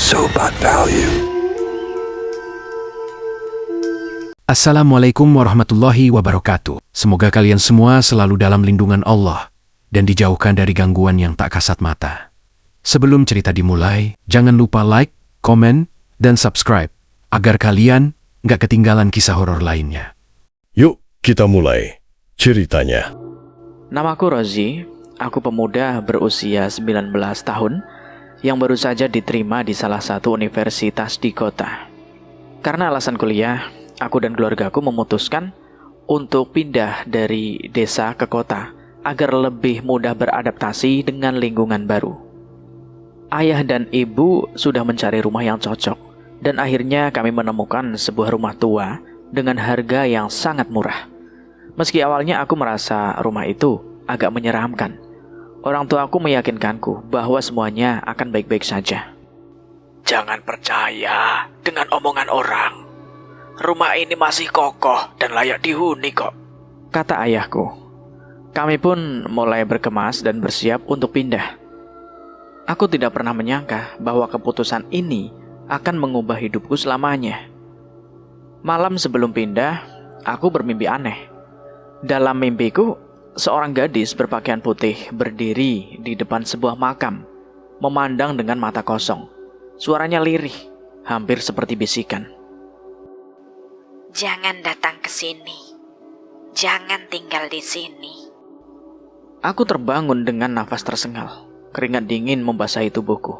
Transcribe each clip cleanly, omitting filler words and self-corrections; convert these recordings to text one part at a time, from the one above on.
Sobat Value. Assalamualaikum warahmatullahi wabarakatuh. Semoga kalian semua selalu dalam lindungan Allah dan dijauhkan dari gangguan yang tak kasat mata. Sebelum cerita dimulai, jangan lupa like, komen, dan subscribe agar kalian nggak ketinggalan kisah horor lainnya. Yuk, kita mulai ceritanya. Namaku Rozi, aku pemuda berusia 19 tahun yang baru saja diterima di salah satu universitas di kota. Karena alasan kuliah, aku dan keluargaku memutuskan untuk pindah dari desa ke kota agar lebih mudah beradaptasi dengan lingkungan baru. Ayah dan ibu sudah mencari rumah yang cocok, dan akhirnya kami menemukan sebuah rumah tua dengan harga yang sangat murah. Meski awalnya aku merasa rumah itu agak menyeramkan, orang tuaku meyakinkanku bahwa semuanya akan baik-baik saja. Jangan percaya dengan omongan orang. Rumah ini masih kokoh dan layak dihuni kok, kata ayahku. Kami pun mulai berkemas dan bersiap untuk pindah. Aku tidak pernah menyangka bahwa keputusan ini akan mengubah hidupku selamanya. Malam sebelum pindah, aku bermimpi aneh. Dalam mimpiku, seorang gadis berpakaian putih berdiri di depan sebuah makam, memandang dengan mata kosong. Suaranya lirih, hampir seperti bisikan. Jangan datang ke sini. Jangan tinggal di sini. Aku terbangun dengan nafas tersengal. Keringat dingin membasahi tubuhku.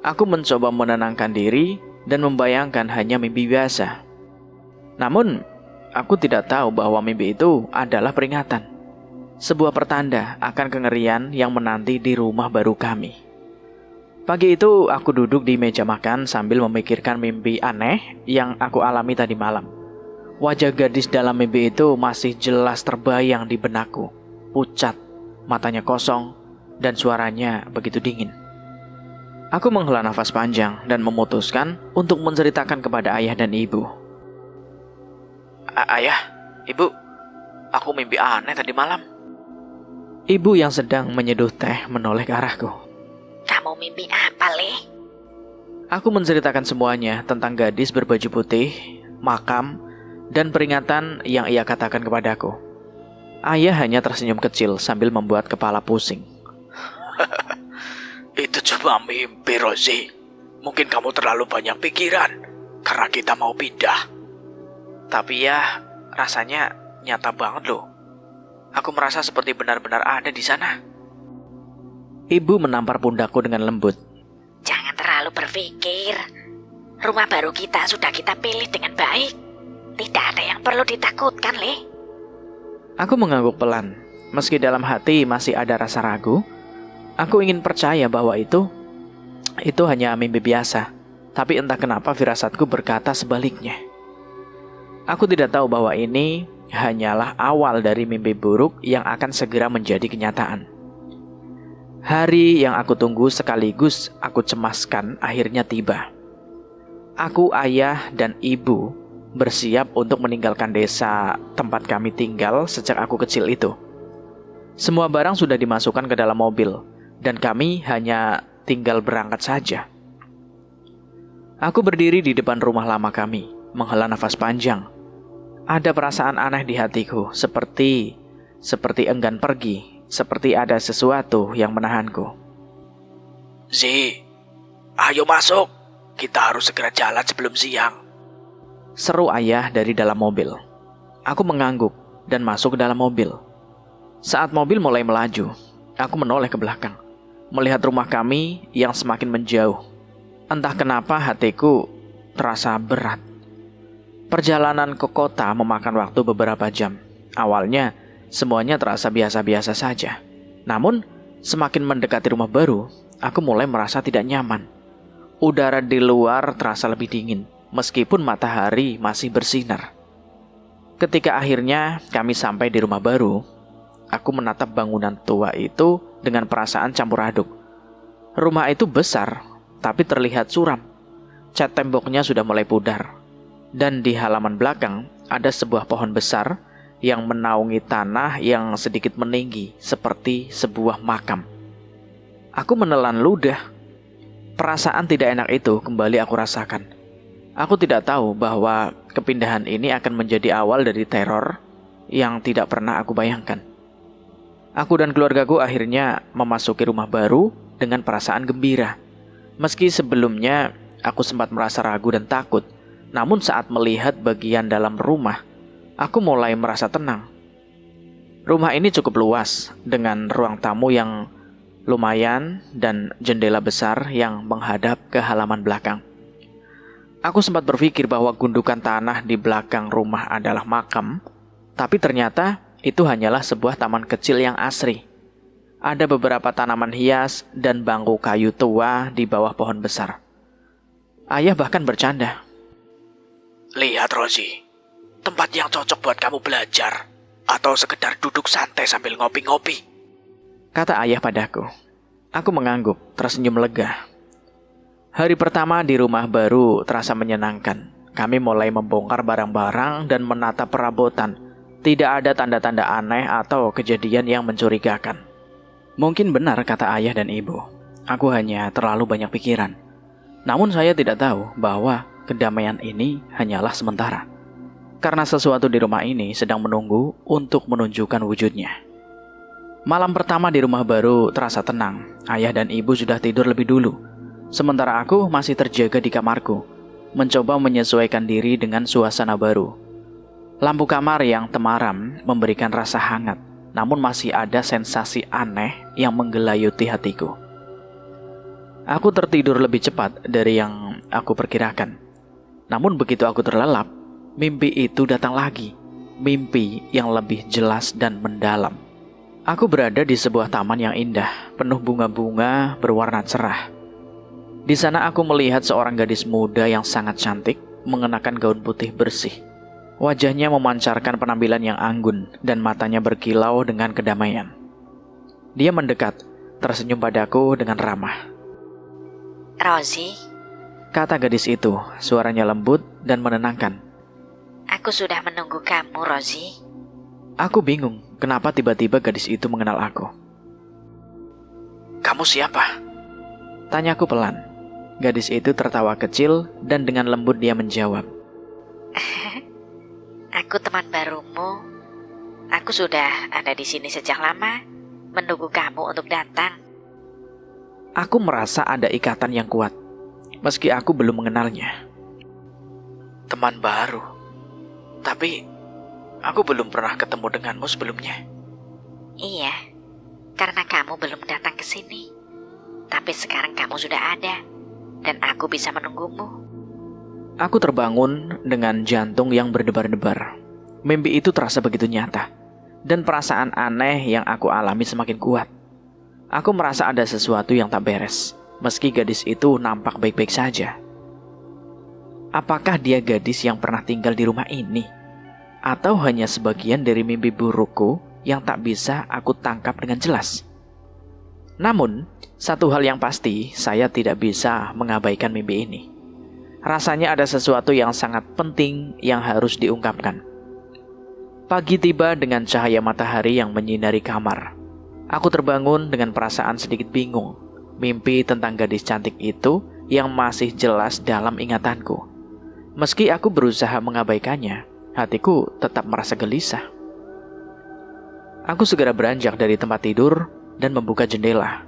Aku mencoba menenangkan diri dan membayangkan hanya mimpi biasa. Namun, aku tidak tahu bahwa mimpi itu adalah peringatan. Sebuah pertanda akan kengerian yang menanti di rumah baru kami. Pagi itu, aku duduk di meja makan sambil memikirkan mimpi aneh yang aku alami tadi malam. Wajah gadis dalam mimpi itu masih jelas terbayang di benakku. Pucat, matanya kosong, dan suaranya begitu dingin. Aku menghela nafas panjang dan memutuskan untuk menceritakan kepada ayah dan ibu. Ayah, ibu, aku mimpi aneh tadi malam. Ibu yang sedang menyeduh teh menoleh ke arahku. Kamu mimpi apa, Le? Aku menceritakan semuanya tentang gadis berbaju putih, makam, dan peringatan yang ia katakan kepadaku. Ayah hanya tersenyum kecil sambil membuat kepala pusing. Itu cuma mimpi, Rozi. Mungkin kamu terlalu banyak pikiran karena kita mau pindah. Tapi ya, rasanya nyata banget loh. Aku merasa seperti benar-benar ada di sana. Ibu menampar pundakku dengan lembut. Jangan terlalu berpikir. Rumah baru kita sudah kita pilih dengan baik. Tidak ada yang perlu ditakutkan, Le. Aku mengangguk pelan. Meski dalam hati masih ada rasa ragu, aku ingin percaya bahwa itu hanya mimpi biasa. Tapi entah kenapa firasatku berkata sebaliknya. Aku tidak tahu bahwa ini hanyalah awal dari mimpi buruk yang akan segera menjadi kenyataan. Hari yang aku tunggu sekaligus aku cemaskan akhirnya tiba. Aku, ayah, dan ibu bersiap untuk meninggalkan desa tempat kami tinggal sejak aku kecil itu. Semua barang sudah dimasukkan ke dalam mobil, dan kami hanya tinggal berangkat saja. Aku berdiri di depan rumah lama kami, menghela nafas panjang. Ada perasaan aneh di hatiku, seperti enggan pergi, seperti ada sesuatu yang menahanku. Zi, ayo masuk. Kita harus segera jalan sebelum siang, seru ayah dari dalam mobil. Aku mengangguk dan masuk ke dalam mobil. Saat mobil mulai melaju, aku menoleh ke belakang, melihat rumah kami yang semakin menjauh. Entah kenapa hatiku terasa berat. Perjalanan ke kota memakan waktu beberapa jam. Awalnya, semuanya terasa biasa-biasa saja. Namun, semakin mendekati rumah baru, aku mulai merasa tidak nyaman. Udara di luar terasa lebih dingin, meskipun matahari masih bersinar. Ketika akhirnya kami sampai di rumah baru, aku menatap bangunan tua itu dengan perasaan campur aduk. Rumah itu besar, tapi terlihat suram. Cat temboknya sudah mulai pudar. Dan di halaman belakang ada sebuah pohon besar yang menaungi tanah yang sedikit meninggi seperti sebuah makam. Aku menelan ludah. Perasaan tidak enak itu kembali aku rasakan. Aku tidak tahu bahwa kepindahan ini akan menjadi awal dari teror yang tidak pernah aku bayangkan. Aku dan keluargaku akhirnya memasuki rumah baru dengan perasaan gembira. Meski sebelumnya aku sempat merasa ragu dan takut, namun saat melihat bagian dalam rumah, aku mulai merasa tenang. Rumah ini cukup luas, dengan ruang tamu yang lumayan dan jendela besar yang menghadap ke halaman belakang. Aku sempat berpikir bahwa gundukan tanah di belakang rumah adalah makam, tapi ternyata itu hanyalah sebuah taman kecil yang asri. Ada beberapa tanaman hias dan bangku kayu tua di bawah pohon besar. Ayah bahkan bercanda. Lihat Rosie, tempat yang cocok buat kamu belajar atau sekedar duduk santai sambil ngopi-ngopi, kata ayah padaku. Aku mengangguk, tersenyum lega. Hari pertama di rumah baru terasa menyenangkan. Kami mulai membongkar barang-barang dan menata perabotan. Tidak ada tanda-tanda aneh atau kejadian yang mencurigakan. Mungkin benar kata ayah dan ibu. Aku hanya terlalu banyak pikiran. Namun saya tidak tahu bahwa kedamaian ini hanyalah sementara. Karena sesuatu di rumah ini sedang menunggu untuk menunjukkan wujudnya. Malam pertama di rumah baru terasa tenang. Ayah dan ibu sudah tidur lebih dulu. Sementara aku masih terjaga di kamarku, mencoba menyesuaikan diri dengan suasana baru. Lampu kamar yang temaram memberikan rasa hangat, namun masih ada sensasi aneh yang menggelayuti hatiku. Aku tertidur lebih cepat dari yang aku perkirakan. Namun begitu aku terlelap, mimpi itu datang lagi. Mimpi yang lebih jelas dan mendalam. Aku berada di sebuah taman yang indah, penuh bunga-bunga berwarna cerah. Di sana aku melihat seorang gadis muda yang sangat cantik, mengenakan gaun putih bersih. Wajahnya memancarkan penampilan yang anggun, dan matanya berkilau dengan kedamaian. Dia mendekat, tersenyum padaku dengan ramah. Rosie, Kata gadis itu, suaranya lembut dan menenangkan. aku sudah menunggu kamu, Rosie. Aku bingung, kenapa tiba-tiba gadis itu mengenal aku. Kamu siapa? Tanyaku pelan. Gadis itu tertawa kecil dan dengan lembut dia menjawab. Aku teman barumu. Aku sudah ada di sini sejak lama, menunggu kamu untuk datang. Aku merasa ada ikatan yang kuat, meski aku belum mengenalnya. Teman baru. Tapi aku belum pernah ketemu denganmu sebelumnya. Iya, karena kamu belum datang ke sini. Tapi sekarang kamu sudah ada, dan aku bisa menunggumu. Aku terbangun dengan jantung yang berdebar-debar. Mimpi itu terasa begitu nyata, dan perasaan aneh yang aku alami semakin kuat. Aku merasa ada sesuatu yang tak beres, meski gadis itu nampak baik-baik saja. Apakah dia gadis yang pernah tinggal di rumah ini? Atau hanya sebagian dari mimpi burukku yang tak bisa aku tangkap dengan jelas? Namun, satu hal yang pasti, saya tidak bisa mengabaikan mimpi ini. Rasanya ada sesuatu yang sangat penting yang harus diungkapkan. Pagi tiba dengan cahaya matahari yang menyinari kamar. Aku terbangun dengan perasaan sedikit bingung. Mimpi tentang gadis cantik itu yang masih jelas dalam ingatanku. Meski aku berusaha mengabaikannya, hatiku tetap merasa gelisah. Aku segera beranjak dari tempat tidur dan membuka jendela.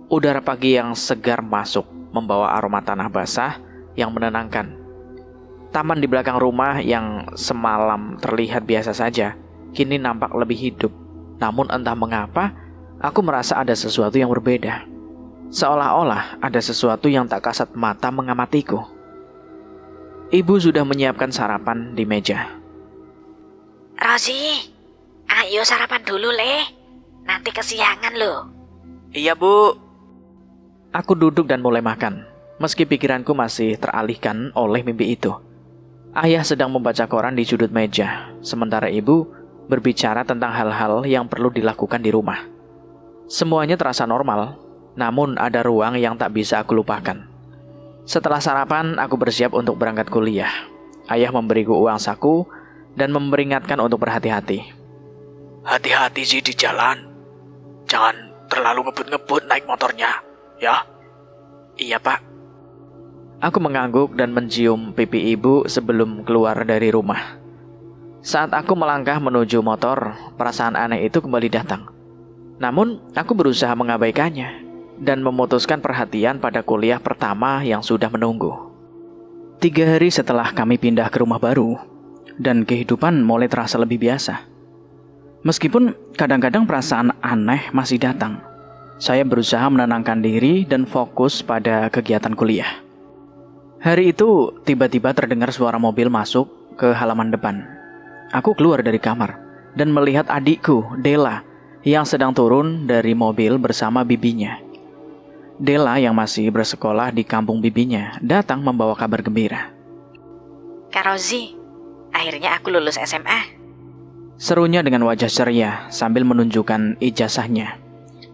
Udara pagi yang segar masuk, membawa aroma tanah basah yang menenangkan. Taman di belakang rumah yang semalam terlihat biasa saja, kini nampak lebih hidup. Namun entah mengapa, aku merasa ada sesuatu yang berbeda. Seolah-olah ada sesuatu yang tak kasat mata mengamatiku. Ibu sudah menyiapkan sarapan di meja. Rosie, ayo sarapan dulu, Le. Nanti kesiangan loh. Iya, Bu. Aku duduk dan mulai makan, meski pikiranku masih teralihkan oleh mimpi itu. Ayah sedang membaca koran di sudut meja, sementara ibu berbicara tentang hal-hal yang perlu dilakukan di rumah. Semuanya terasa normal, namun ada ruang yang tak bisa aku lupakan. Setelah sarapan, aku bersiap untuk berangkat kuliah. Ayah memberiku uang saku dan memperingatkan untuk berhati-hati. Hati-hati sih di jalan. Jangan terlalu ngebut-ngebut naik motornya, ya. Iya, Pak. Aku mengangguk dan mencium pipi ibu sebelum keluar dari rumah. Saat aku melangkah menuju motor, perasaan aneh itu kembali datang. Namun, aku berusaha mengabaikannya dan memutuskan perhatian pada kuliah pertama yang sudah menunggu. 3 hari setelah kami pindah ke rumah baru, dan kehidupan mulai terasa lebih biasa. Meskipun kadang-kadang perasaan aneh masih datang, saya berusaha menenangkan diri dan fokus pada kegiatan kuliah. Hari itu, tiba-tiba terdengar suara mobil masuk ke halaman depan. Aku keluar dari kamar dan melihat adikku, Della, yang sedang turun dari mobil bersama bibinya. Della yang masih bersekolah di kampung bibinya datang membawa kabar gembira. Kak Rozi, akhirnya aku lulus SMA. Serunya dengan wajah ceria sambil menunjukkan ijazahnya.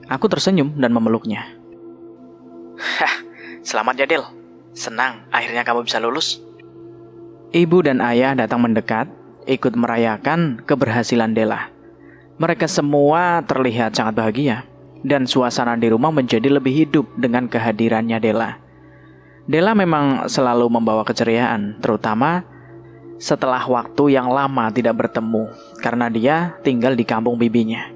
Aku tersenyum dan memeluknya. Selamat ya, Del. Senang akhirnya kamu bisa lulus. Ibu dan ayah datang mendekat, ikut merayakan keberhasilan Della. Mereka semua terlihat sangat bahagia, dan suasana di rumah menjadi lebih hidup dengan kehadirannya Della. Della memang selalu membawa keceriaan, terutama setelah waktu yang lama tidak bertemu, karena dia tinggal di kampung bibinya.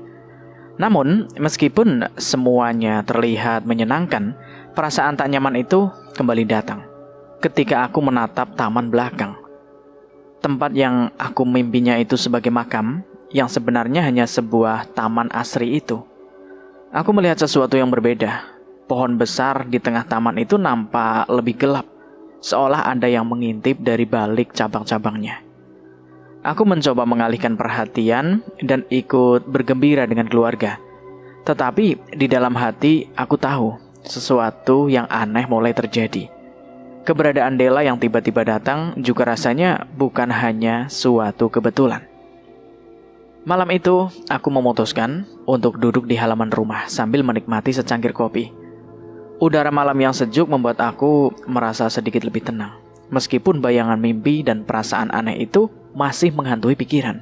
Namun, meskipun semuanya terlihat menyenangkan, perasaan tak nyaman itu kembali datang ketika aku menatap taman belakang. Tempat yang aku mimpinya itu sebagai makam, yang sebenarnya hanya sebuah taman asri itu. Aku melihat sesuatu yang berbeda. Pohon besar di tengah taman itu nampak lebih gelap, seolah ada yang mengintip dari balik cabang-cabangnya. Aku mencoba mengalihkan perhatian dan ikut bergembira dengan keluarga. Tetapi di dalam hati aku tahu sesuatu yang aneh mulai terjadi. Keberadaan Della yang tiba-tiba datang juga rasanya bukan hanya suatu kebetulan. Malam itu, aku memutuskan untuk duduk di halaman rumah sambil menikmati secangkir kopi. Udara malam yang sejuk membuat aku merasa sedikit lebih tenang, meskipun bayangan mimpi dan perasaan aneh itu masih menghantui pikiran.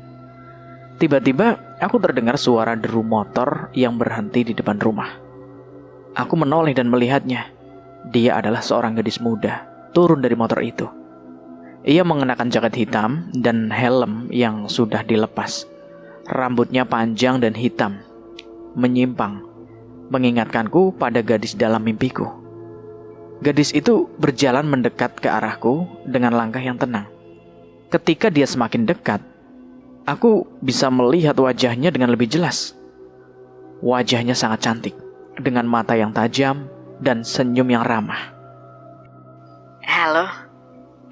Tiba-tiba, aku terdengar suara deru motor yang berhenti di depan rumah. Aku menoleh dan melihatnya. Dia adalah seorang gadis muda, turun dari motor itu. Ia mengenakan jaket hitam dan helm yang sudah dilepas. Rambutnya panjang dan hitam, menyimpang, mengingatkanku pada gadis dalam mimpiku. Gadis itu berjalan mendekat ke arahku dengan langkah yang tenang. Ketika dia semakin dekat, aku bisa melihat wajahnya dengan lebih jelas. Wajahnya sangat cantik, dengan mata yang tajam dan senyum yang ramah. Halo,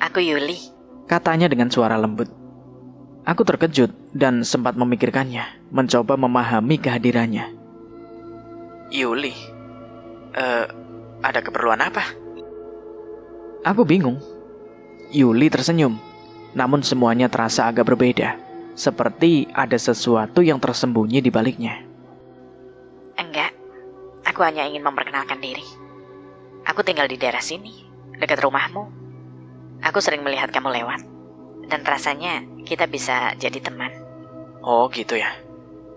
aku Yuli. Katanya dengan suara lembut. Aku terkejut dan sempat memikirkannya, mencoba memahami kehadirannya. Yuli, ada keperluan apa? Aku bingung. Yuli tersenyum, namun semuanya terasa agak berbeda, seperti ada sesuatu yang tersembunyi di baliknya. Enggak, aku hanya ingin memperkenalkan diri. Aku tinggal di daerah sini, dekat rumahmu. Aku sering melihat kamu lewat, dan rasanya kita bisa jadi teman. Oh gitu ya.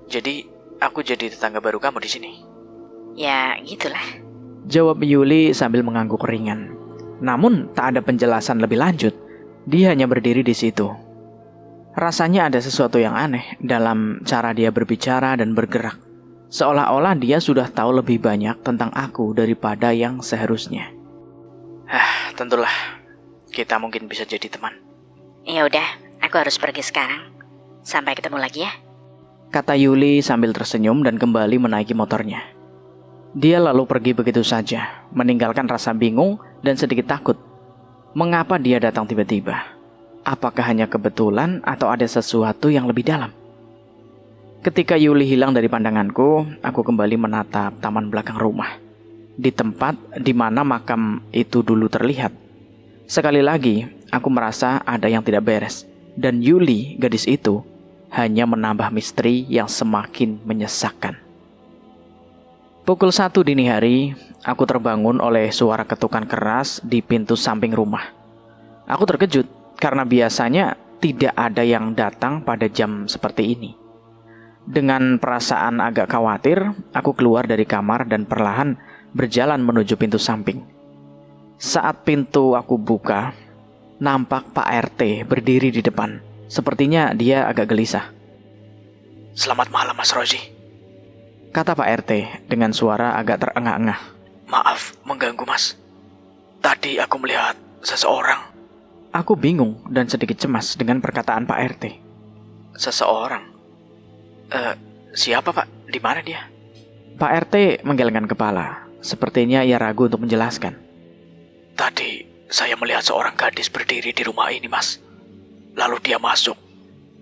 Jadi aku jadi tetangga baru kamu di sini. Ya, gitulah. Jawab Yuli sambil mengangguk ringan. Namun tak ada penjelasan lebih lanjut. Dia hanya berdiri di situ. Rasanya ada sesuatu yang aneh dalam cara dia berbicara dan bergerak. Seolah-olah dia sudah tahu lebih banyak tentang aku daripada yang seharusnya. Tentulah. Kita mungkin bisa jadi teman. Ya udah, aku harus pergi sekarang. Sampai ketemu lagi ya. Kata Yuli sambil tersenyum dan kembali menaiki motornya. Dia lalu pergi begitu saja, meninggalkan rasa bingung dan sedikit takut. Mengapa dia datang tiba-tiba? Apakah hanya kebetulan atau ada sesuatu yang lebih dalam? Ketika Yuli hilang dari pandanganku, aku kembali menatap taman belakang rumah. Di tempat di mana makam itu dulu terlihat. Sekali lagi, aku merasa ada yang tidak beres. Dan Yuli, gadis itu, hanya menambah misteri yang semakin menyesakkan. Pukul 1 dini hari, aku terbangun oleh suara ketukan keras di pintu samping rumah. Aku terkejut karena biasanya tidak ada yang datang pada jam seperti ini. Dengan perasaan agak khawatir, aku keluar dari kamar dan perlahan berjalan menuju pintu samping. Saat pintu aku buka, nampak Pak RT berdiri di depan. Sepertinya dia agak gelisah. Selamat malam, Mas Rozi. Kata Pak RT dengan suara agak terengah-engah. Maaf mengganggu, Mas. Tadi aku melihat seseorang. Aku bingung dan sedikit cemas dengan perkataan Pak RT. Seseorang? Siapa, Pak? Di mana dia? Pak RT menggelengkan kepala. Sepertinya ia ragu untuk menjelaskan. Tadi saya melihat seorang gadis berdiri di rumah ini, Mas. Lalu dia masuk.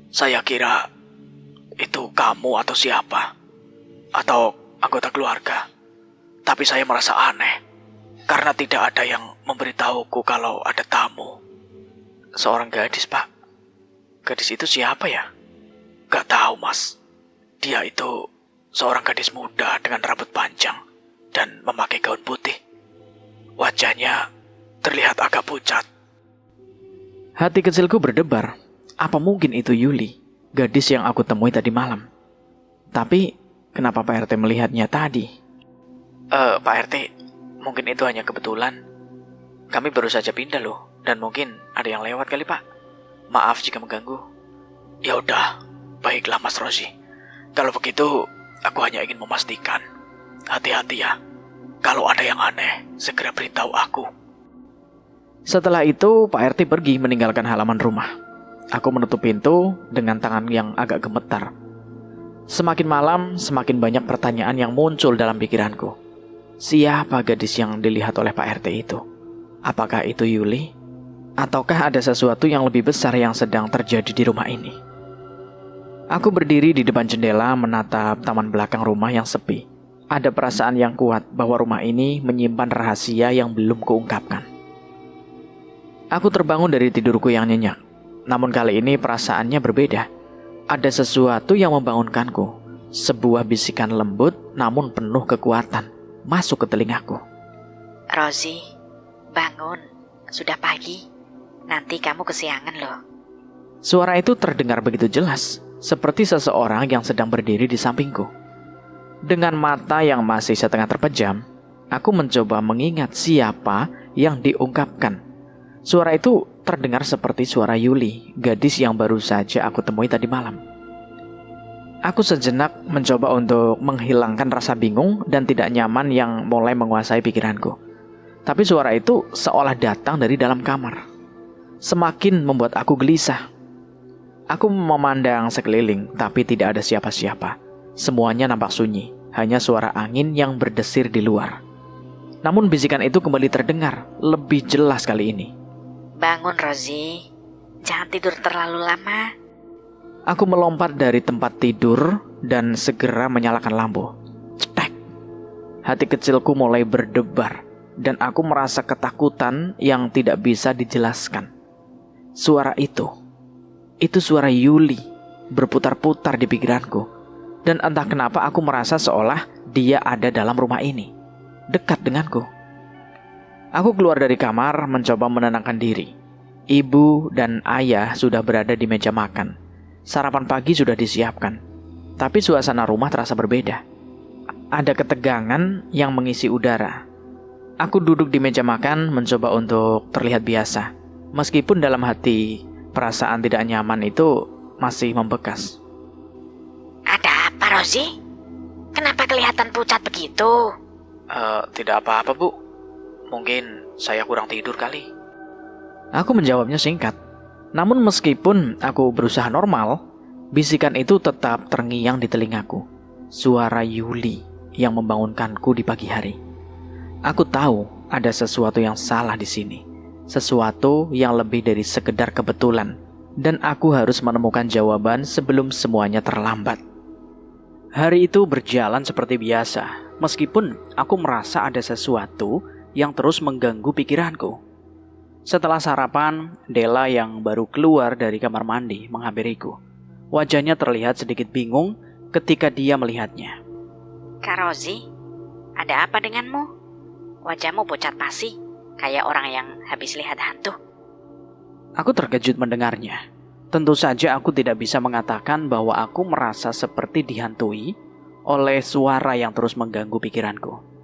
Saya kira itu kamu atau siapa. Atau anggota keluarga. Tapi saya merasa aneh. Karena tidak ada yang memberitahuku kalau ada tamu. Seorang gadis, Pak. Gadis itu siapa ya? Gak tahu, Mas. Dia itu seorang gadis muda dengan rambut panjang dan memakai gaun putih. Wajahnya terlihat agak pucat. Hati kecilku berdebar. Apa mungkin itu Yuli, gadis yang aku temui tadi malam? Tapi, kenapa Pak RT melihatnya tadi? Pak RT, mungkin itu hanya kebetulan. Kami baru saja pindah loh, dan mungkin ada yang lewat kali, Pak. Maaf jika mengganggu. Ya udah, baiklah Mas Rozi. Kalau begitu, aku hanya ingin memastikan. Hati-hati ya. Kalau ada yang aneh, segera beritahu aku. Setelah itu, Pak RT pergi meninggalkan halaman rumah. Aku menutup pintu dengan tangan yang agak gemetar. Semakin malam, semakin banyak pertanyaan yang muncul dalam pikiranku. Siapa gadis yang dilihat oleh Pak RT itu? Apakah itu Yuli? Ataukah ada sesuatu yang lebih besar yang sedang terjadi di rumah ini? Aku berdiri di depan jendela menatap taman belakang rumah yang sepi. Ada perasaan yang kuat bahwa rumah ini menyimpan rahasia yang belum kuungkapkan. Aku terbangun dari tidurku yang nyenyak. Namun kali ini perasaannya berbeda. Ada sesuatu yang membangunkanku. Sebuah bisikan lembut namun penuh kekuatan masuk ke telingaku. Rozi, bangun. Sudah pagi. Nanti kamu kesiangan loh. Suara itu terdengar begitu jelas, seperti seseorang yang sedang berdiri di sampingku. Dengan mata yang masih setengah terpejam, aku mencoba mengingat siapa yang diungkapkan. Suara itu terdengar seperti suara Yuli, gadis yang baru saja aku temui tadi malam. Aku sejenak mencoba untuk menghilangkan rasa bingung dan tidak nyaman yang mulai menguasai pikiranku. Tapi suara itu seolah datang dari dalam kamar. Semakin membuat aku gelisah. Aku memandang sekeliling, tapi tidak ada siapa-siapa. Semuanya nampak sunyi, hanya suara angin yang berdesir di luar. Namun bisikan itu kembali terdengar, lebih jelas kali ini. Bangun, Rozi. Jangan tidur terlalu lama. Aku melompat dari tempat tidur dan segera menyalakan lampu. Cetek. Hati kecilku mulai berdebar dan aku merasa ketakutan yang tidak bisa dijelaskan. Suara itu suara Yuli, berputar-putar di pikiranku. Dan entah kenapa aku merasa seolah dia ada dalam rumah ini, dekat denganku. Aku keluar dari kamar mencoba menenangkan diri. Ibu dan ayah sudah berada di meja makan. Sarapan pagi sudah disiapkan. Tapi suasana rumah terasa berbeda. Ada ketegangan yang mengisi udara. Aku duduk di meja makan mencoba untuk terlihat biasa. Meskipun dalam hati perasaan tidak nyaman itu masih membekas. Ada apa, Rozi? Kenapa kelihatan pucat begitu? Tidak apa-apa, Bu. Mungkin saya kurang tidur kali. Aku menjawabnya singkat. Namun meskipun aku berusaha normal, bisikan itu tetap terngiang di telingaku. Suara Yuli yang membangunkanku di pagi hari. Aku tahu ada sesuatu yang salah di sini. Sesuatu yang lebih dari sekedar kebetulan. Dan aku harus menemukan jawaban sebelum semuanya terlambat. Hari itu berjalan seperti biasa. Meskipun aku merasa ada sesuatu yang terus mengganggu pikiranku. Setelah sarapan, Della yang baru keluar dari kamar mandi menghampiriku. Wajahnya terlihat sedikit bingung ketika dia melihatnya. Kak Rozi, ada apa denganmu? Wajahmu pucat pasi, kayak orang yang habis lihat hantu. Aku terkejut mendengarnya. Tentu saja aku tidak bisa mengatakan bahwa aku merasa seperti dihantui oleh suara yang terus mengganggu pikiranku.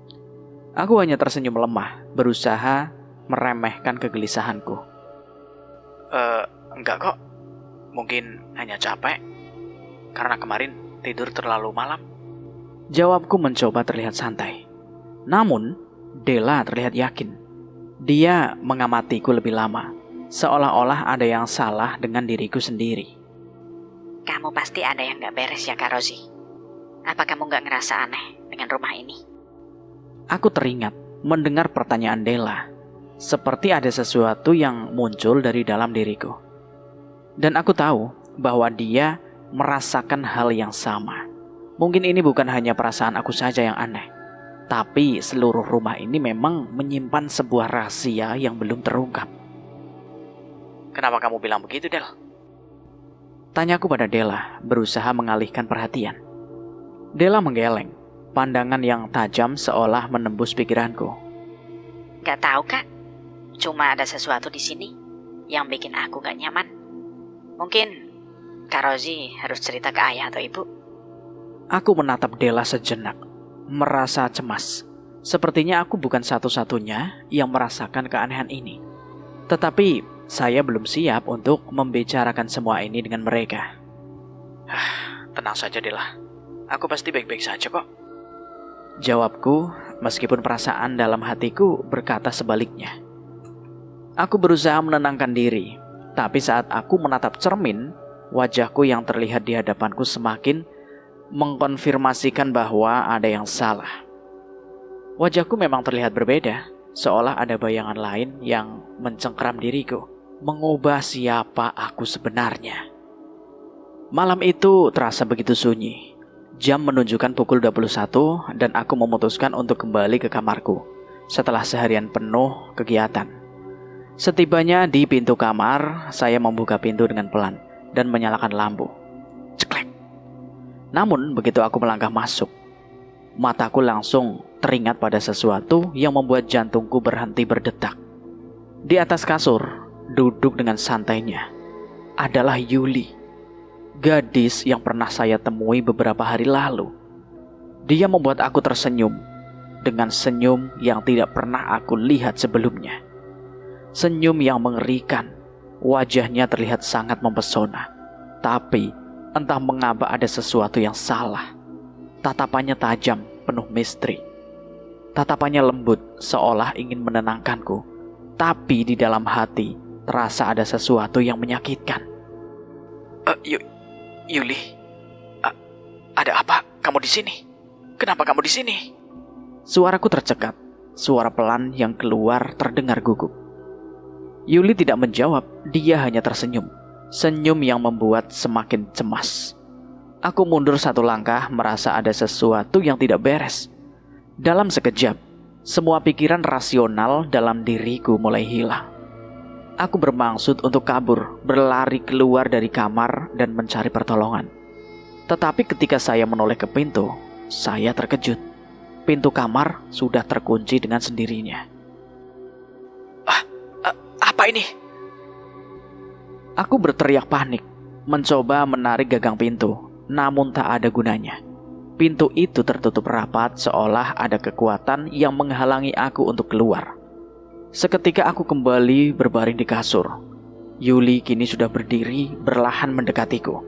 Aku hanya tersenyum lemah, berusaha meremehkan kegelisahanku. Enggak kok. Mungkin hanya capek. Karena kemarin tidur terlalu malam. Jawabku mencoba terlihat santai. Namun, Della terlihat yakin. Dia mengamatiku lebih lama, seolah-olah ada yang salah dengan diriku sendiri. Kamu pasti ada yang gak beres ya Kak Rozi. Apa kamu gak ngerasa aneh dengan rumah ini? Aku teringat mendengar pertanyaan Della. Seperti ada sesuatu yang muncul dari dalam diriku. Dan aku tahu bahwa dia merasakan hal yang sama. Mungkin ini bukan hanya perasaan aku saja yang aneh, tapi seluruh rumah ini memang menyimpan sebuah rahasia yang belum terungkap. Kenapa kamu bilang begitu, Del? Tanyaku pada Della, berusaha mengalihkan perhatian. Della menggeleng, pandangan yang tajam seolah menembus pikiranku. Gak tahu Kak. Cuma ada sesuatu di sini yang bikin aku gak nyaman. Mungkin Kak Rozi harus cerita ke ayah atau ibu. Aku menatap Della sejenak, merasa cemas. Sepertinya aku bukan satu-satunya yang merasakan keanehan ini. Tetapi saya belum siap untuk membicarakan semua ini dengan mereka. Tenang saja, Della. Aku pasti baik-baik saja kok. Jawabku, meskipun perasaan dalam hatiku berkata sebaliknya. Aku berusaha menenangkan diri, tapi saat aku menatap cermin, wajahku yang terlihat di hadapanku semakin mengkonfirmasikan bahwa ada yang salah. Wajahku memang terlihat berbeda, seolah ada bayangan lain yang mencengkeram diriku, mengubah siapa aku sebenarnya. Malam itu terasa begitu sunyi. Jam menunjukkan pukul 21 dan aku memutuskan untuk kembali ke kamarku setelah seharian penuh kegiatan. Setibanya di pintu kamar, saya membuka pintu dengan pelan dan menyalakan lampu. Ceklek. Namun begitu aku melangkah masuk, mataku langsung teringat pada sesuatu yang membuat jantungku berhenti berdetak. Di atas kasur, duduk dengan santainya, adalah Yuli, gadis yang pernah saya temui beberapa hari lalu. Dia membuat aku tersenyum, dengan senyum yang tidak pernah aku lihat sebelumnya. Senyum yang mengerikan, wajahnya terlihat sangat mempesona. Tapi entah mengapa ada sesuatu yang salah. Tatapannya tajam, penuh misteri. Tatapannya lembut, seolah ingin menenangkanku. Tapi di dalam hati terasa ada sesuatu yang menyakitkan. Yuli, ada apa kamu di sini? Kenapa kamu di sini? Suaraku tercekat, suara pelan yang keluar terdengar gugup. Yuli tidak menjawab, dia hanya tersenyum. Senyum yang membuat semakin cemas. Aku mundur satu langkah, merasa ada sesuatu yang tidak beres. Dalam sekejap, semua pikiran rasional dalam diriku mulai hilang. Aku bermaksud untuk kabur, berlari keluar dari kamar dan mencari pertolongan. Tetapi ketika saya menoleh ke pintu, saya terkejut. Pintu kamar sudah terkunci dengan sendirinya. Apa ini? Aku berteriak panik, mencoba menarik gagang pintu, namun tak ada gunanya. Pintu itu tertutup rapat seolah ada kekuatan yang menghalangi aku untuk keluar. Seketika aku kembali berbaring di kasur. Yuli kini sudah berdiri berlahan mendekatiku.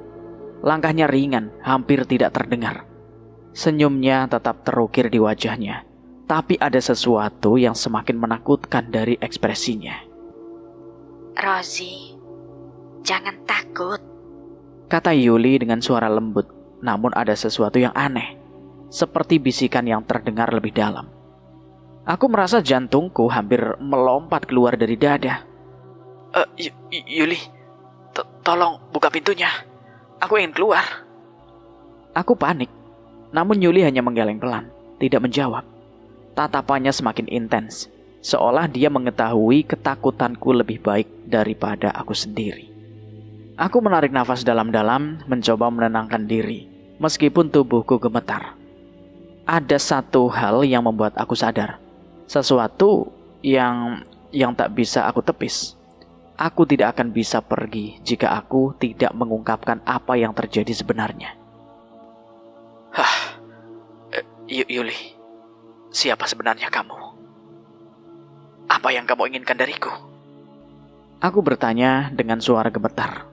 Langkahnya ringan, hampir tidak terdengar. Senyumnya tetap terukir di wajahnya, tapi ada sesuatu yang semakin menakutkan dari ekspresinya. Rozi, jangan takut. Kata Yuli dengan suara lembut, namun ada sesuatu yang aneh, seperti bisikan yang terdengar lebih dalam. Aku merasa jantungku hampir melompat keluar dari dada. Yuli, tolong buka pintunya. Aku ingin keluar. Aku panik, namun Yuli hanya menggeleng pelan, tidak menjawab. Tatapannya semakin intens, seolah dia mengetahui ketakutanku lebih baik daripada aku sendiri. Aku menarik nafas dalam-dalam, mencoba menenangkan diri, meskipun tubuhku gemetar. Ada satu hal yang membuat aku sadar, sesuatu yang tak bisa aku tepis. Aku tidak akan bisa pergi jika aku tidak mengungkapkan apa yang terjadi sebenarnya. Yuli, siapa sebenarnya kamu? Apa yang kamu inginkan dariku? Aku bertanya dengan suara gemetar.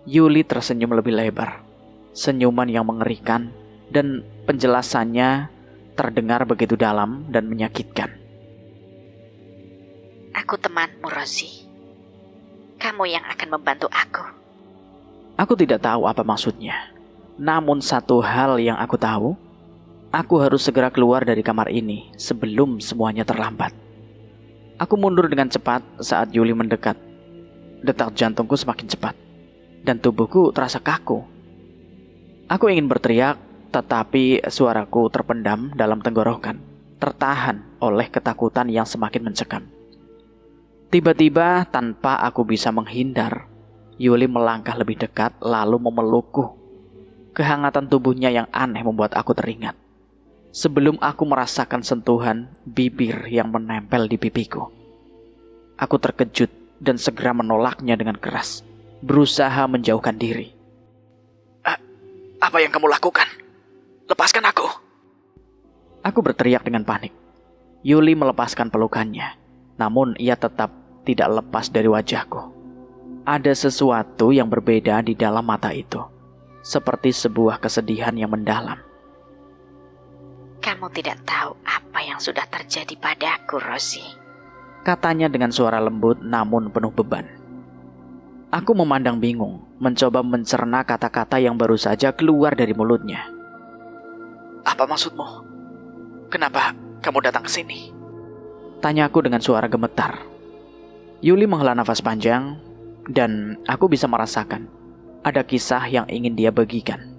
Yuli tersenyum lebih lebar. Senyuman yang mengerikan dan penjelasannya terdengar begitu dalam dan menyakitkan. Aku temanmu, Rosie. Kamu yang akan membantu aku. Aku tidak tahu apa maksudnya. Namun satu hal yang aku tahu, aku harus segera keluar dari kamar ini sebelum semuanya terlambat. Aku mundur dengan cepat saat Yuli mendekat. Detak jantungku semakin cepat, dan tubuhku terasa kaku. Aku ingin berteriak, tetapi suaraku terpendam dalam tenggorokan, tertahan oleh ketakutan yang semakin mencekam. Tiba-tiba, tanpa aku bisa menghindar, Yuli melangkah lebih dekat lalu memelukku. Kehangatan tubuhnya yang aneh membuat aku teringat. Sebelum aku merasakan sentuhan bibir yang menempel di pipiku. Aku terkejut dan segera menolaknya dengan keras, berusaha menjauhkan diri. Apa yang kamu lakukan? Lepaskan aku. Aku berteriak dengan panik. Yuli melepaskan pelukannya, namun ia tetap tidak lepas dari wajahku. Ada sesuatu yang berbeda di dalam mata itu, seperti sebuah kesedihan yang mendalam. Kamu tidak tahu apa yang sudah terjadi padaku, Rosie. Katanya dengan suara lembut namun penuh beban. Aku memandang bingung, mencoba mencerna kata-kata yang baru saja keluar dari mulutnya. Apa maksudmu? Kenapa kamu datang ke sini? Tanyaku dengan suara gemetar. Yuli menghela nafas panjang, dan aku bisa merasakan ada kisah yang ingin dia bagikan.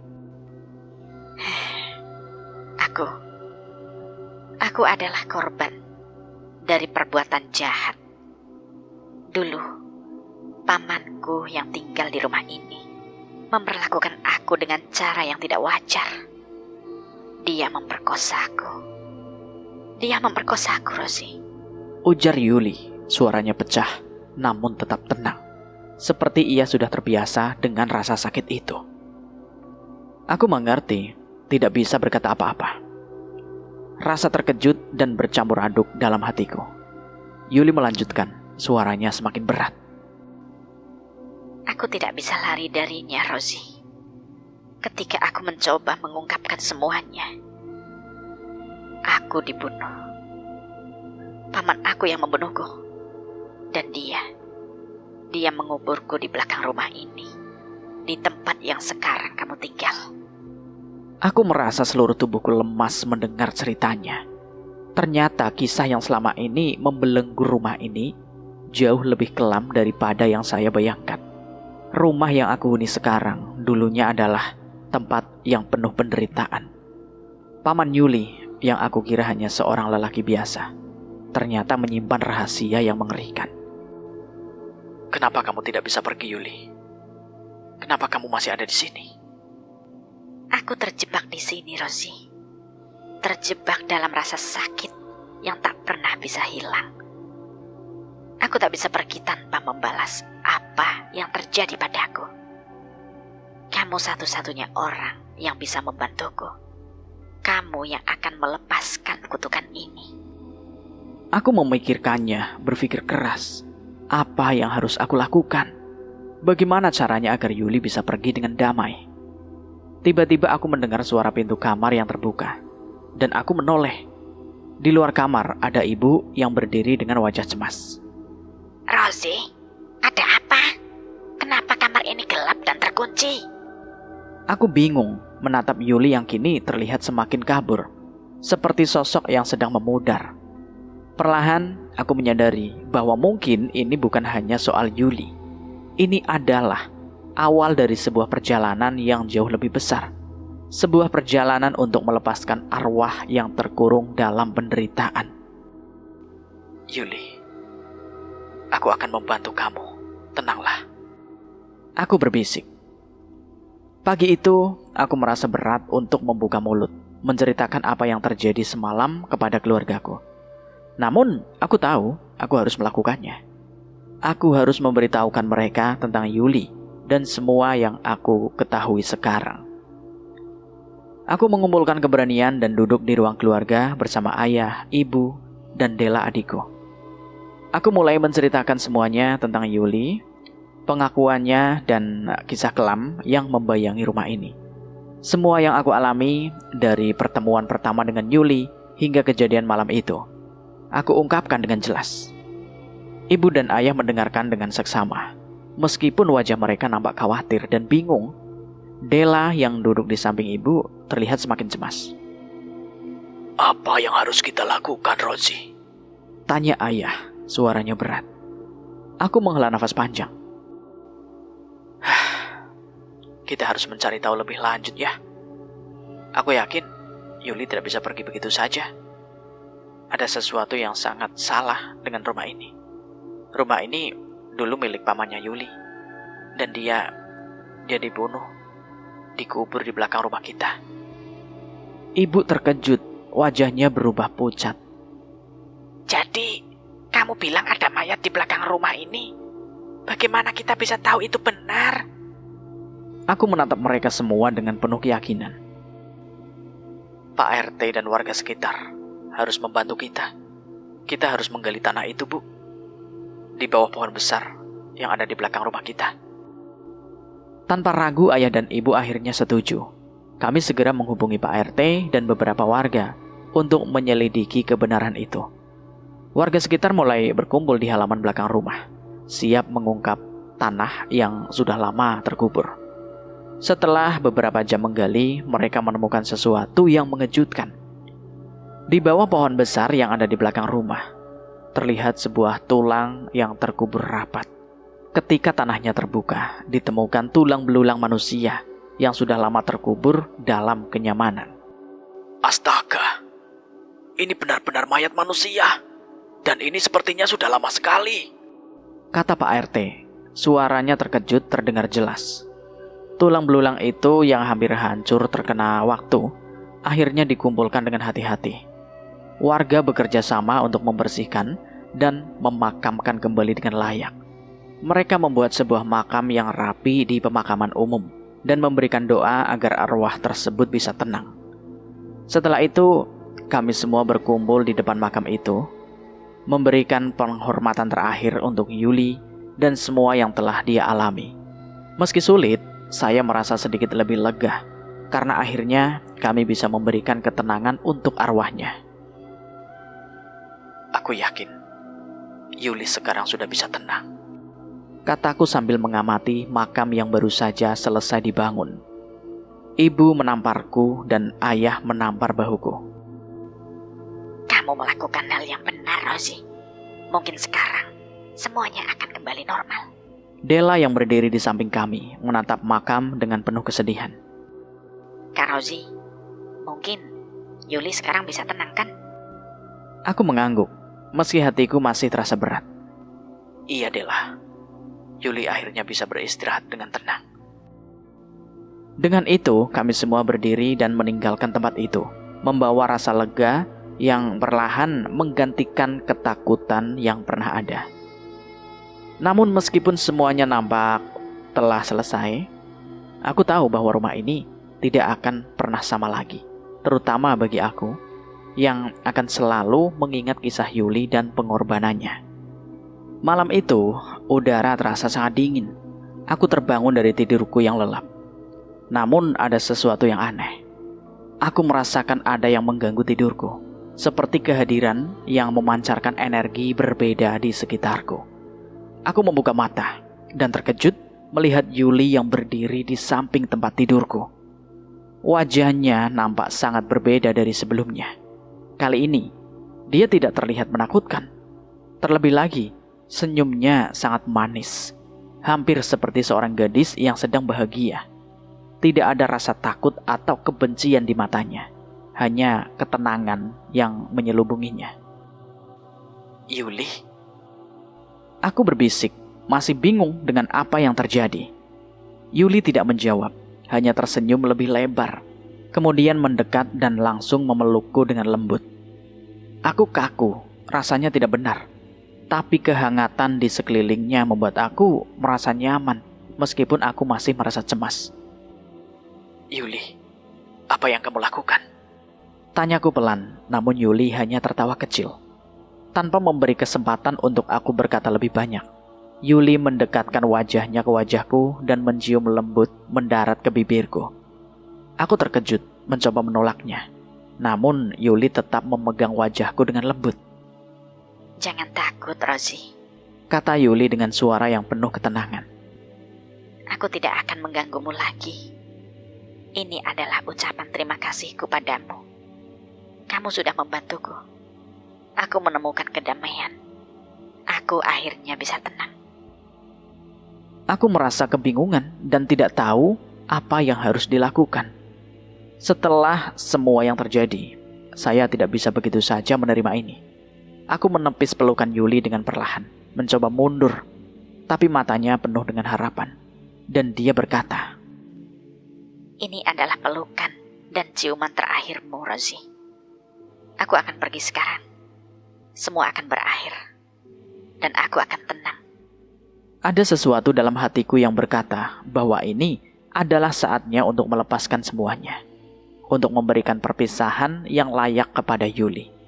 Aku adalah korban dari perbuatan jahat. Dulu, pamanku yang tinggal di rumah ini memperlakukan aku dengan cara yang tidak wajar. Dia memperkosaku, Rosie. Ujar Yuli, suaranya pecah, namun tetap tenang. Seperti ia sudah terbiasa dengan rasa sakit itu. Aku mengerti, tidak bisa berkata apa-apa. Rasa terkejut dan bercampur aduk dalam hatiku. Yuli melanjutkan, suaranya semakin berat. Aku tidak bisa lari darinya, Rosie. Ketika aku mencoba mengungkapkan semuanya, aku dibunuh. Paman aku yang membunuhku. Dan dia menguburku di belakang rumah ini, di tempat yang sekarang kamu tinggal. Aku merasa seluruh tubuhku lemas mendengar ceritanya. Ternyata kisah yang selama ini membelenggu rumah ini jauh lebih kelam daripada yang saya bayangkan. Rumah yang aku huni sekarang dulunya adalah tempat yang penuh penderitaan. Paman Yuli yang aku kira hanya seorang lelaki biasa, ternyata menyimpan rahasia yang mengerikan. Kenapa kamu tidak bisa pergi, Yuli? Kenapa kamu masih ada di sini? Aku terjebak di sini, Rosie. Terjebak dalam rasa sakit yang tak pernah bisa hilang. Aku tak bisa pergi tanpa membalas apa yang terjadi padaku. Kamu satu-satunya orang yang bisa membantuku. Kamu yang akan melepaskan kutukan ini. Aku memikirkannya, berpikir keras. Apa yang harus aku lakukan? Bagaimana caranya agar Yuli bisa pergi dengan damai? Tiba-tiba aku mendengar suara pintu kamar yang terbuka, dan aku menoleh. Di luar kamar ada ibu yang berdiri dengan wajah cemas. Rosie, ada apa? Kenapa kamar ini gelap dan terkunci? Aku bingung menatap Yuli yang kini terlihat semakin kabur, seperti sosok yang sedang memudar. Perlahan aku menyadari bahwa mungkin ini bukan hanya soal Yuli. Ini adalah awal dari sebuah perjalanan yang jauh lebih besar. Sebuah perjalanan untuk melepaskan arwah yang terkurung dalam penderitaan. Yuli, aku akan membantu kamu. Tenanglah. Aku berbisik. Pagi itu, aku merasa berat untuk membuka mulut, menceritakan apa yang terjadi semalam kepada keluargaku. Namun, aku tahu aku harus melakukannya. Aku harus memberitahukan mereka tentang Yuli dan semua yang aku ketahui sekarang. Aku mengumpulkan keberanian dan duduk di ruang keluarga bersama ayah, ibu, dan Della adikku. Aku mulai menceritakan semuanya tentang Yuli, pengakuannya, dan kisah kelam yang membayangi rumah ini. Semua yang aku alami dari pertemuan pertama dengan Yuli hingga kejadian malam itu, aku ungkapkan dengan jelas. Ibu dan ayah mendengarkan dengan seksama. Meskipun wajah mereka nampak khawatir dan bingung, Della yang duduk di samping ibu terlihat semakin cemas. Apa yang harus kita lakukan, Rozi? Tanya ayah, suaranya berat. Aku menghela nafas panjang. Kita harus mencari tahu lebih lanjut ya. Aku yakin Yuli tidak bisa pergi begitu saja. Ada sesuatu yang sangat salah dengan rumah ini. Rumah ini dulu milik pamannya Yuli. Dan dia dibunuh, dikubur di belakang rumah kita. Ibu terkejut, wajahnya berubah pucat. Jadi, kamu bilang ada mayat di belakang rumah ini? Bagaimana kita bisa tahu itu benar? Aku menatap mereka semua dengan penuh keyakinan. Pak RT dan warga sekitar harus membantu kita. Kita harus menggali tanah itu, Bu. Di bawah pohon besar yang ada di belakang rumah kita. Tanpa ragu, ayah dan ibu akhirnya setuju. Kami segera menghubungi Pak RT dan beberapa warga untuk menyelidiki kebenaran itu. Warga sekitar mulai berkumpul di halaman belakang rumah, siap mengungkap tanah yang sudah lama terkubur. Setelah beberapa jam menggali, mereka menemukan sesuatu yang mengejutkan. Di bawah pohon besar yang ada di belakang rumah, terlihat sebuah tulang yang terkubur rapat. Ketika tanahnya terbuka, ditemukan tulang belulang manusia yang sudah lama terkubur dalam kenyamanan. Astaga, ini benar-benar mayat manusia. Dan ini sepertinya sudah lama sekali. Kata Pak RT, suaranya terkejut terdengar jelas. Tulang belulang itu yang hampir hancur terkena waktu, akhirnya dikumpulkan dengan hati-hati. Warga bekerja sama untuk membersihkan dan memakamkan kembali dengan layak. Mereka membuat sebuah makam yang rapi di pemakaman umum dan memberikan doa agar arwah tersebut bisa tenang. Setelah itu, kami semua berkumpul di depan makam itu, memberikan penghormatan terakhir untuk Yuli dan semua yang telah dia alami. Meski sulit, saya merasa sedikit lebih lega karena akhirnya kami bisa memberikan ketenangan untuk arwahnya. Aku yakin Yuli sekarang sudah bisa tenang, kataku sambil mengamati makam yang baru saja selesai dibangun. Ibu menamparku dan ayah menampar bahuku. Kamu melakukan hal yang benar, Rozi. Mungkin sekarang semuanya akan kembali normal. Della yang berdiri di samping kami menatap makam dengan penuh kesedihan. Kak Rozi, mungkin Yuli sekarang bisa tenang kan? Aku mengangguk, meski hatiku masih terasa berat. Iya, Della. Yuli akhirnya bisa beristirahat dengan tenang. Dengan itu, kami semua berdiri dan meninggalkan tempat itu, membawa rasa lega yang perlahan menggantikan ketakutan yang pernah ada. Namun meskipun semuanya nampak telah selesai, aku tahu bahwa rumah ini tidak akan pernah sama lagi, terutama bagi aku yang akan selalu mengingat kisah Yuli dan pengorbanannya. Malam itu, udara terasa sangat dingin. Aku terbangun dari tidurku yang lelap. Namun ada sesuatu yang aneh. Aku merasakan ada yang mengganggu tidurku, seperti kehadiran yang memancarkan energi berbeda di sekitarku. Aku membuka mata dan terkejut melihat Yuli yang berdiri di samping tempat tidurku. Wajahnya nampak sangat berbeda dari sebelumnya. Kali ini, dia tidak terlihat menakutkan. Terlebih lagi, senyumnya sangat manis, hampir seperti seorang gadis yang sedang bahagia. Tidak ada rasa takut atau kebencian di matanya, hanya ketenangan yang menyelubunginya. Yuli? Aku berbisik, masih bingung dengan apa yang terjadi. Yuli tidak menjawab, hanya tersenyum lebih lebar, kemudian mendekat dan langsung memelukku dengan lembut. Aku kaku, rasanya tidak benar, tapi kehangatan di sekelilingnya membuat aku merasa nyaman, meskipun aku masih merasa cemas. Yuli, apa yang kamu lakukan? Tanyaku pelan, namun Yuli hanya tertawa kecil. tanpa memberi kesempatan untuk aku berkata lebih banyak. Yuli mendekatkan wajahnya ke wajahku dan mencium lembut mendarat ke bibirku. Aku terkejut mencoba menolaknya. Namun Yuli tetap memegang wajahku dengan lembut. Jangan takut, Rosie. Kata Yuli dengan suara yang penuh ketenangan. Aku tidak akan mengganggumu lagi. Ini adalah ucapan terima kasihku padamu. Kamu sudah membantuku. Aku menemukan kedamaian. Aku akhirnya bisa tenang. Aku merasa kebingungan dan tidak tahu apa yang harus dilakukan. Setelah semua yang terjadi, saya tidak bisa begitu saja menerima ini. Aku menepis pelukan Yuli dengan perlahan, mencoba mundur, tapi matanya penuh dengan harapan. Dan dia berkata, Ini adalah pelukan dan ciuman terakhirmu, Rosie. Aku akan pergi sekarang. Semua akan berakhir. Dan aku akan tenang. Ada sesuatu dalam hatiku yang berkata bahwa ini adalah saatnya untuk melepaskan semuanya. Untuk memberikan perpisahan yang layak kepada Yuli.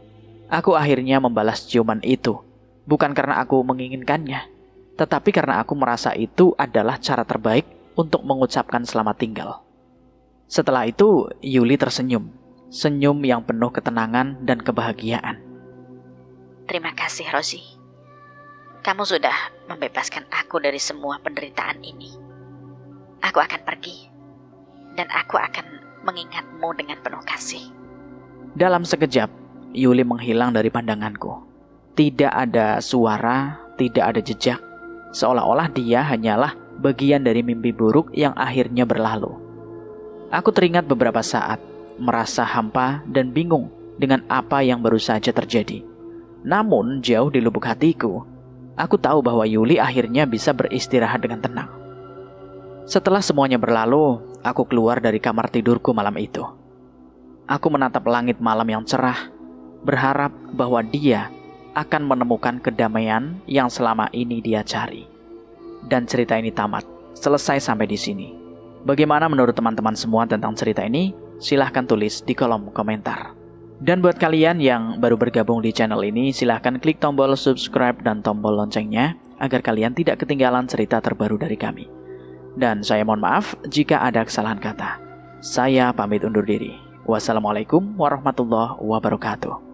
Aku akhirnya membalas ciuman itu. Bukan karena aku menginginkannya. Tetapi karena aku merasa itu adalah cara terbaik untuk mengucapkan selamat tinggal. Setelah itu, Yuli tersenyum. Senyum yang penuh ketenangan dan kebahagiaan. Terima kasih, Rosie. Kamu sudah membebaskan aku dari semua penderitaan ini. Aku akan pergi. Dan aku akan mengingatmu dengan penuh kasih. Dalam sekejap, Yuli menghilang dari pandanganku. Tidak ada suara, tidak ada jejak. Seolah-olah dia hanyalah bagian dari mimpi buruk yang akhirnya berlalu. Aku teringat beberapa saat, merasa hampa dan bingung dengan apa yang baru saja terjadi. Namun jauh di lubuk hatiku, aku tahu bahwa Yuli akhirnya bisa beristirahat dengan tenang. Setelah semuanya berlalu, aku keluar dari kamar tidurku malam itu. Aku menatap langit malam yang cerah, berharap bahwa dia akan menemukan kedamaian yang selama ini dia cari. Dan cerita ini tamat, selesai sampai di sini. Bagaimana menurut teman-teman semua tentang cerita ini? Silahkan tulis di kolom komentar. Dan buat kalian yang baru bergabung di channel ini, silahkan klik tombol subscribe dan tombol loncengnya agar kalian tidak ketinggalan cerita terbaru dari kami. Dan saya mohon maaf jika ada kesalahan kata. Saya pamit undur diri. Wassalamualaikum warahmatullahi wabarakatuh.